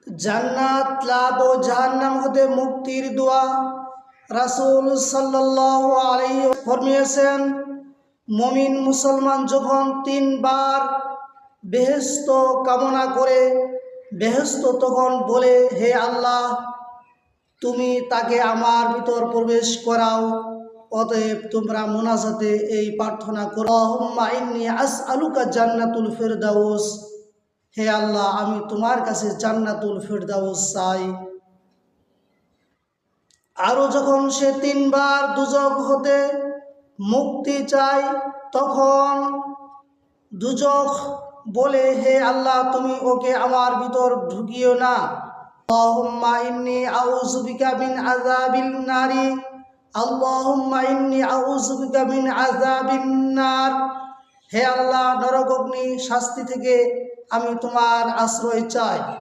জান্নাত লাভ ও জাহান্নাম হতে মুক্তির দোয়া। রাসূল সাল্লাল্লাহু আলাইহি ফরমিয়েছেন, মুমিন মুসলমান যখন তিনবার বেহেশত কামনা করে, বেহেশত তখন বলে, হে আল্লাহ, তুমি তাকে আমার ভিতর প্রবেশ করাও। অতএব তোমরা মুনাজাতে এই প্রার্থনা করো, আল্লাহুম্মা ইন্নী আসআলুকা জান্নাতুল ফিরদাউস, হে আল্লাহ, আমি তোমার কাছে জান্নাতুল ফিরদাউস চাই। আরও যখন সে তিনবার দুজক হতে মুক্তি চায়, তখন দুজক বলে, হে আল্লাহ, তুমি ওকে আমার ভিতর ঢুকিও না। আল্লাহুম্মা ইন্নী আউযু বিকা মিন আযাবিন নারি, আল্লাহুম্মা ইন্নী আউযু বিকা মিন আযাবিন নার, হে আল্লাহ, নরক অগ্নি শাস্তি থেকে আমি তোমার আশ্রয় চাই।